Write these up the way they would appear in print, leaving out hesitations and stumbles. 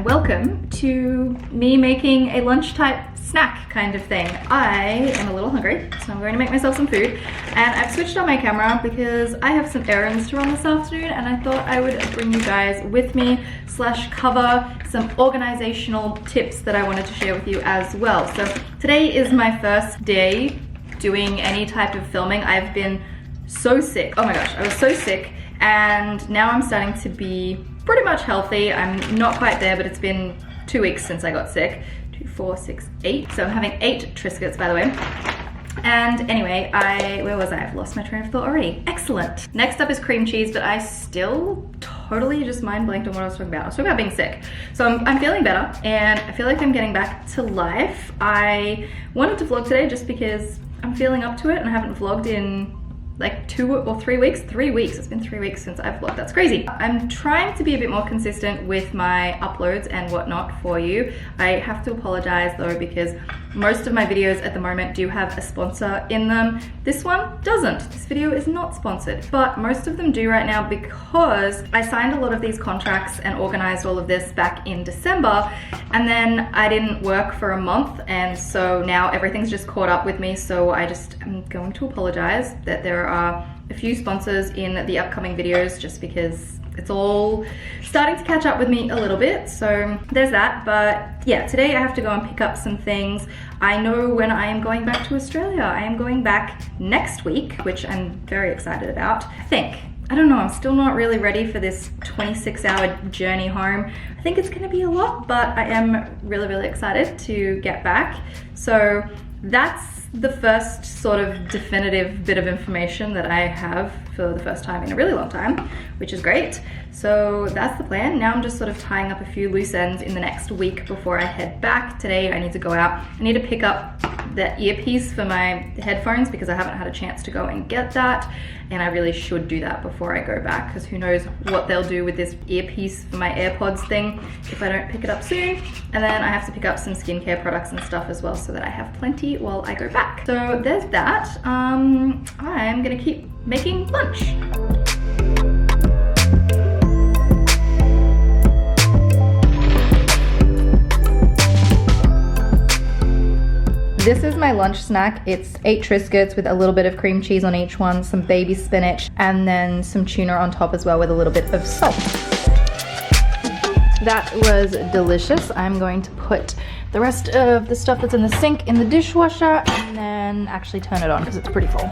welcome to me making a lunch type snack kind of thing. I am a little hungry, so I'm going to make myself some food, and I've switched on my camera because I have some errands to run this afternoon, and I thought I would bring you guys with me / cover some organizational tips that I wanted to share with you as well. So today is my first day doing any type of filming. I've been so sick. Oh my gosh, I was so sick, and now I'm starting to be pretty much healthy. I'm not quite there, but it's been 2 weeks since I got sick. 2, 4, 6, 8. So I'm having 8 Triscuits, by the way. And anyway, where was I? I've lost my train of thought already. Excellent. Next up is cream cheese, but I still totally just mind blanked on what I was talking about. I was talking about being sick. So I'm feeling better, and I feel like I'm getting back to life. I wanted to vlog today just because I'm feeling up to it, and I haven't vlogged in like 2 or 3 weeks. 3 weeks. It's been 3 weeks since I've vlogged. That's crazy. I'm trying to be a bit more consistent with my uploads and whatnot for you. I have to apologize though, because most of my videos at the moment do have a sponsor in them. This one doesn't. This video is not sponsored, but most of them do right now because I signed a lot of these contracts and organized all of this back in December, and then I didn't work for a month, and so now everything's just caught up with me. So I'm going to apologize that there are a few sponsors in the upcoming videos, just because it's all starting to catch up with me a little bit. So there's that. But yeah, today I have to go and pick up some things. I know when I am going back to Australia. I am going back next week, which I'm very excited about. I don't know, I'm still not really ready for this 26-hour journey home. I think it's gonna be a lot, but I am really, really excited to get back. So that's the first sort of definitive bit of information that I have for the first time in a really long time, which is great. So that's the plan. Now I'm just sort of tying up a few loose ends in the next week before I head back. Today I need to go out. I need to pick up the earpiece for my headphones because I haven't had a chance to go and get that, and I really should do that before I go back, because who knows what they'll do with this earpiece for my AirPods thing if I don't pick it up soon. And then I have to pick up some skincare products and stuff as well, so that I have plenty while I go back. So there's that. I'm gonna keep making lunch. This is my lunch snack. It's 8 Triscuits with a little bit of cream cheese on each one, some baby spinach, and then some tuna on top as well with a little bit of salt. That was delicious. I'm going to put the rest of the stuff that's in the sink in the dishwasher and then actually turn it on because it's pretty full.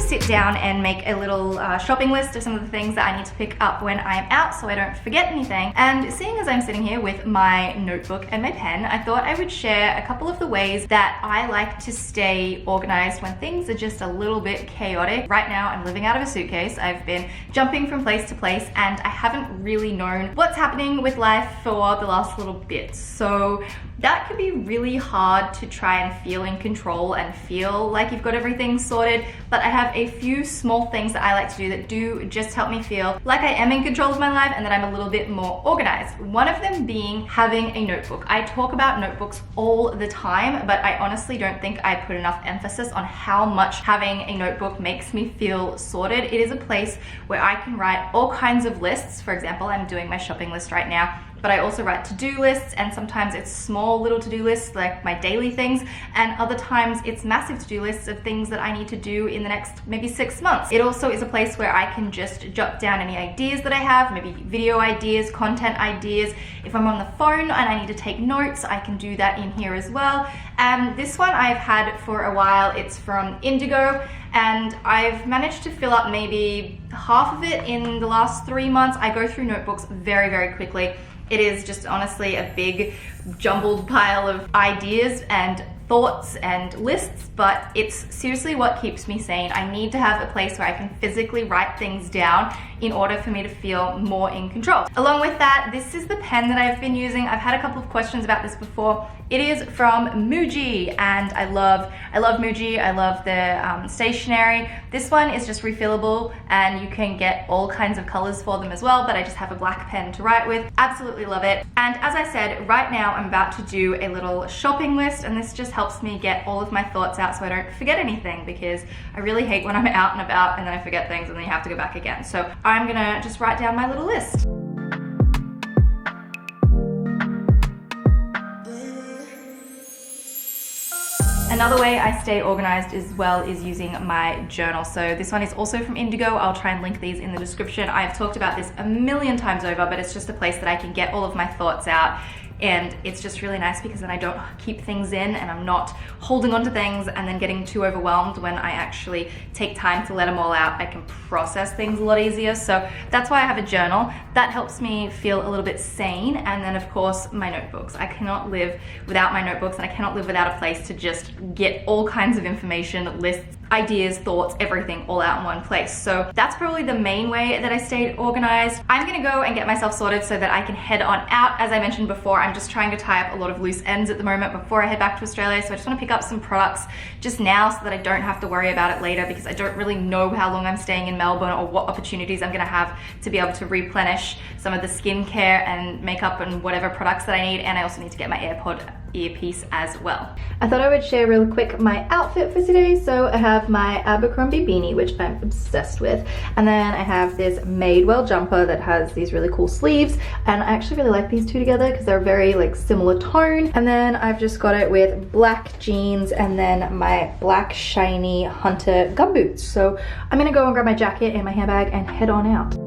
Sit down and make a little shopping list of some of the things that I need to pick up when I'm out, so I don't forget anything. And seeing as I'm sitting here with my notebook and my pen, I thought I would share a couple of the ways that I like to stay organized when things are just a little bit chaotic. Right now I'm living out of a suitcase. I've been jumping from place to place, and I haven't really known what's happening with life for the last little bit. So that can be really hard to try and feel in control and feel like you've got everything sorted. But I have a few small things that I like to do that do just help me feel like I am in control of my life and that I'm a little bit more organized. One of them being having a notebook. I talk about notebooks all the time, but I honestly don't think I put enough emphasis on how much having a notebook makes me feel sorted. It is a place where I can write all kinds of lists. For example, I'm doing my shopping list right now, but I also write to-do lists, and sometimes it's small little to-do lists like my daily things, and other times it's massive to-do lists of things that I need to do in the next maybe 6 months. It also is a place where I can just jot down any ideas that I have, maybe video ideas, content ideas. If I'm on the phone and I need to take notes, I can do that in here as well. And this one I've had for a while. It's from Indigo, and I've managed to fill up maybe half of it in the last 3 months. I go through notebooks very, very quickly. It is just honestly a big jumbled pile of ideas, and thoughts and lists, but it's seriously what keeps me sane. I need to have a place where I can physically write things down in order for me to feel more in control. Along with that, this is the pen that I've been using. I've had a couple of questions about this before. It is from Muji, and I love Muji. I love the stationery. This one is just refillable, and you can get all kinds of colors for them as well, but I just have a black pen to write with. Absolutely love it. And as I said, right now I'm about to do a little shopping list, and this just helps me get all of my thoughts out so I don't forget anything, because I really hate when I'm out and about and then I forget things and then you have to go back again. So I'm gonna just write down my little list. Another way I stay organized as well is using my journal. So this one is also from Indigo. I'll try and link these in the description. I've talked about this a million times over, but it's just a place that I can get all of my thoughts out. And it's just really nice because then I don't keep things in and I'm not holding on to things and then getting too overwhelmed. When I actually take time to let them all out, I can process things a lot easier. So that's why I have a journal. That helps me feel a little bit sane. And then of course, my notebooks. I cannot live without my notebooks, and I cannot live without a place to just get all kinds of information, lists, ideas, thoughts, everything all out in one place. So that's probably the main way that I stayed organized. I'm gonna go and get myself sorted so that I can head on out. As I mentioned before, I'm just trying to tie up a lot of loose ends at the moment before I head back to Australia. So I just wanna pick up some products just now so that I don't have to worry about it later, because I don't really know how long I'm staying in Melbourne or what opportunities I'm gonna have to be able to replenish some of the skincare and makeup and whatever products that I need. And I also need to get my AirPod earpiece as well. I thought I would share really quick my outfit for today. So I have my Abercrombie beanie, which I'm obsessed with, and then I have this Madewell jumper that has these really cool sleeves, and I actually really like these two together because they're very like similar tone. And then I've just got it with black jeans and then my black shiny Hunter gumboots. So I'm gonna go and grab my jacket and my handbag and head on out.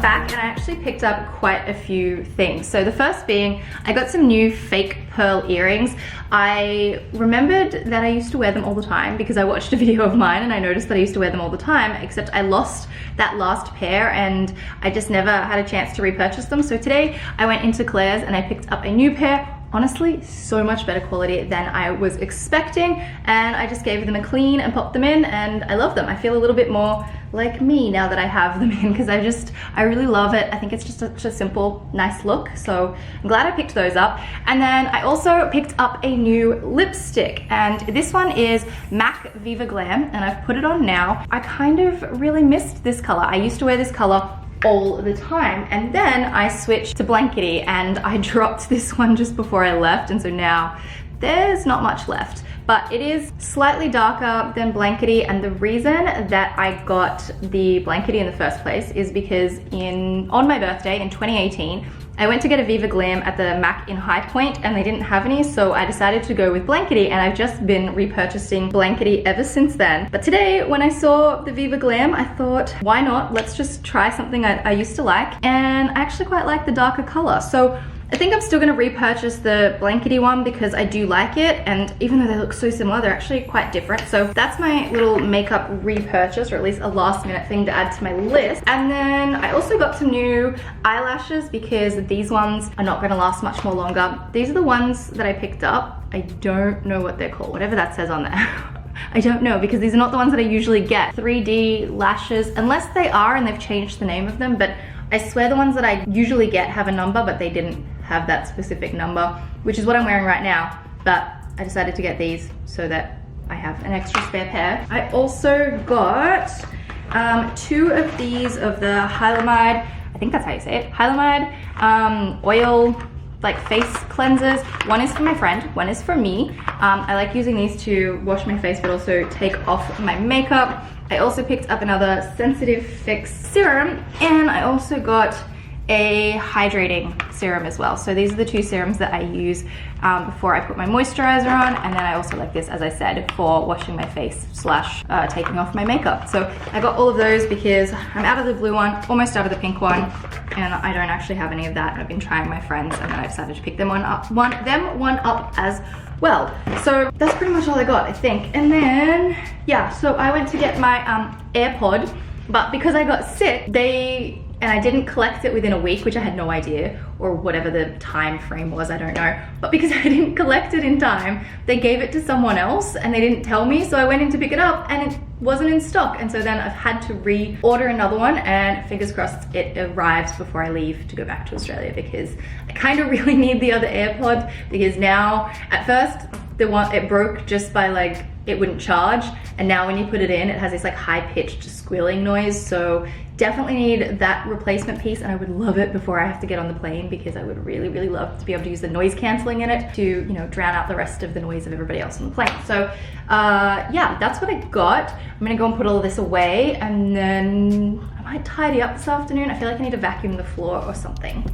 Back, and I actually picked up quite a few things. So the first being, I got some new fake pearl earrings. I remembered that I used to wear them all the time because I watched a video of mine and I noticed that I used to wear them all the time, except I lost that last pair and I just never had a chance to repurchase them. So today I went into Claire's and I picked up a new pair. Honestly, so much better quality than I was expecting, and I just gave them a clean and popped them in, and I love them. I feel a little bit more like me now that I have them in, because I really love it. I think it's just such a simple, nice look, so I'm glad I picked those up. And then I also picked up a new lipstick, and this one is MAC Viva Glam, and I've put it on now. I kind of really missed this color. I used to wear this color all the time, and then I switched to Blankety and I dropped this one just before I left, and so now there's not much left, but it is slightly darker than Blankety. And the reason that I got the Blankety in the first place is because on my birthday in 2018 I went to get a Viva Glam at the MAC in High Point and they didn't have any, so I decided to go with Blankety, and I've just been repurchasing Blankety ever since then. But today when I saw the Viva Glam, I thought, why not? Let's just try something I used to like, and I actually quite like the darker color. So I think I'm still gonna repurchase the Blankety one because I do like it, and even though they look so similar, they're actually quite different. So that's my little makeup repurchase, or at least a last minute thing to add to my list. And then I also got some new eyelashes because these ones are not gonna last much more longer. These are the ones that I picked up. I don't know what they're called, whatever that says on there. I don't know, because these are not the ones that I usually get. 3D lashes, unless they are and they've changed the name of them, but I swear the ones that I usually get have a number, but they didn't have that specific number, which is what I'm wearing right now. But I decided to get these so that I have an extra spare pair. I also got 2 of these of the Hylamide, I think that's how you say it, Hylamide oil, like face cleansers. One is for my friend, one is for me. I like using these to wash my face but also take off my makeup. I also picked up another Sensitive Fix serum, and I also got a hydrating serum as well. So these are the two serums that I use before I put my moisturizer on, and then I also like this, as I said, for washing my face slash taking off my makeup. So I got all of those because I'm out of the blue one, almost out of the pink one, and I don't actually have any of that. I've been trying my friends, and then I decided to pick them one up as well. So that's pretty much all I got, I think. And then, yeah, so I went to get my AirPod, but because I got sick, and I didn't collect it within a week, which I had no idea, or whatever the time frame was, I don't know. But because I didn't collect it in time, they gave it to someone else and they didn't tell me. So I went in to pick it up and it wasn't in stock. And so then I've had to reorder another one, and fingers crossed it arrives before I leave to go back to Australia, because I kind of really need the other AirPod, because now, at first, it broke just by like, it wouldn't charge, and now when you put it in, it has this like high-pitched squealing noise. So definitely need that replacement piece, and I would love it before I have to get on the plane, because I would really, really love to be able to use the noise cancelling in it to, you know, drown out the rest of the noise of everybody else on the plane. So yeah, that's what I got. I'm gonna go and put all of this away, and then I might tidy up this afternoon. I feel like I need to vacuum the floor or something.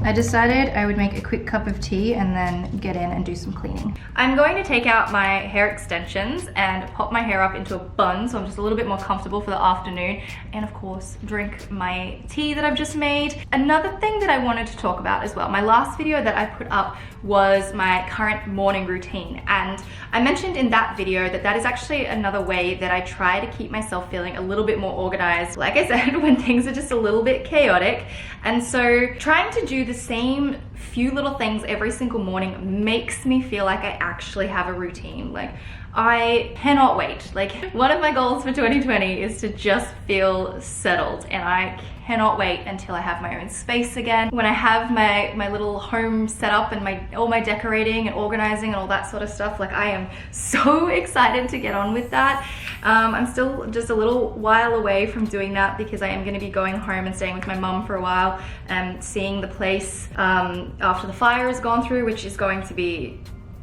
I decided I would make a quick cup of tea and then get in and do some cleaning. I'm going to take out my hair extensions and pop my hair up into a bun so I'm just a little bit more comfortable for the afternoon, and of course drink my tea that I've just made. Another thing that I wanted to talk about as well, my last video that I put up was my current morning routine, and I mentioned in that video that that is actually another way that I try to keep myself feeling a little bit more organized, like I said, when things are just a little bit chaotic. And so trying to do the same few little things every single morning makes me feel like I actually have a routine. Like, I cannot wait. Like, one of my goals for 2020 is to just feel settled, and I cannot wait until I have my own space again. When I have my little home set up and all my decorating and organizing and all that sort of stuff, like, I am so excited to get on with that. I'm still just a little while away from doing that, because I am going to be going home and staying with my mum for a while and seeing the place after the fire has gone through, which is going to be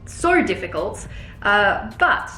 so difficult. But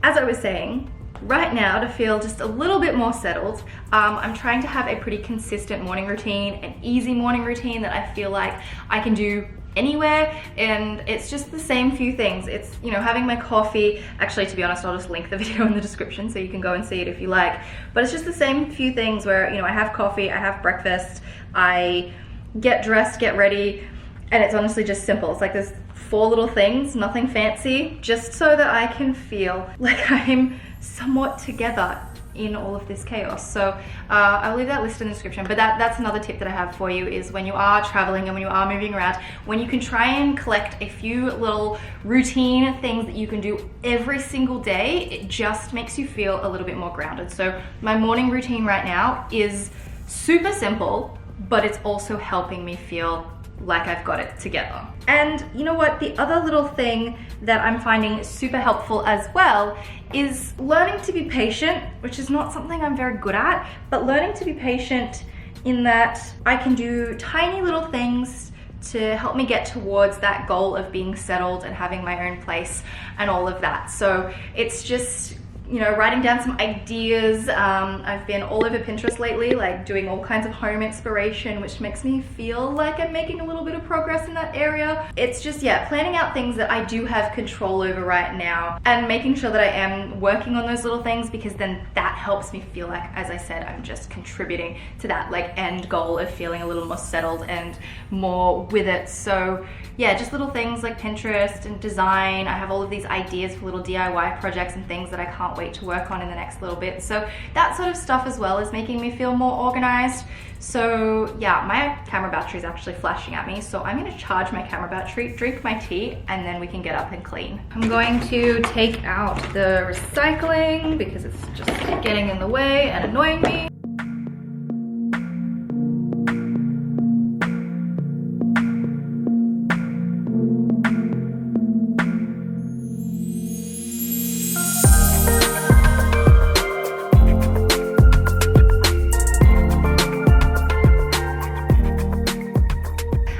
as I was saying, right now, to feel just a little bit more settled, I'm trying to have a pretty consistent morning routine, an easy morning routine that I feel like I can do anywhere, and it's just the same few things. It's, you know, having my coffee. Actually, to be honest, I'll just link the video in the description so you can go and see it if you like. But it's just the same few things where, you know, I have coffee, I have breakfast, I get dressed, get ready, and it's honestly just simple. It's like there's 4 little things, nothing fancy, just so that I can feel like I'm somewhat together in all of this chaos. So I'll leave that list in the description, but that's another tip that I have for you, is when you are traveling and when you are moving around, when you can try and collect a few little routine things that you can do every single day, it just makes you feel a little bit more grounded. So my morning routine right now is super simple, but it's also helping me feel like I've got it together. And you know what? The other little thing that I'm finding super helpful as well is learning to be patient, which is not something I'm very good at, but learning to be patient in that I can do tiny little things to help me get towards that goal of being settled and having my own place and all of that. So it's just, you know, writing down some ideas. I've been all over Pinterest lately, like doing all kinds of home inspiration, which makes me feel like I'm making a little bit of progress in that area. It's just, yeah, planning out things that I do have control over right now and making sure that I am working on those little things, because then that helps me feel like, as I said, I'm just contributing to that like end goal of feeling a little more settled and more with it. So yeah, just little things like Pinterest and design. I have all of these ideas for little DIY projects and things that I can't can't wait to work on in the next little bit. So that sort of stuff as well is making me feel more organized. So yeah, my camera battery is actually flashing at me, so I'm going to charge my camera battery, drink my tea, and then we can get up and clean. I'm going to take out the recycling because it's just getting in the way and annoying me.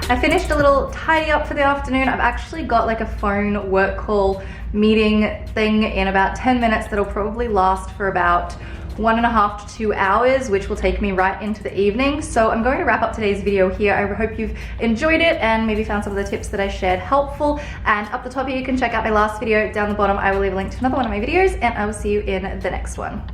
I finished a little tidy up for the afternoon. I've actually got like a phone work call meeting thing in about 10 minutes that'll probably last for about 1.5 to 2 hours, which will take me right into the evening. So I'm going to wrap up today's video here. I hope you've enjoyed it and maybe found some of the tips that I shared helpful. And up the top here, you can check out my last video. Down the bottom, I will leave a link to another one of my videos, and I will see you in the next one.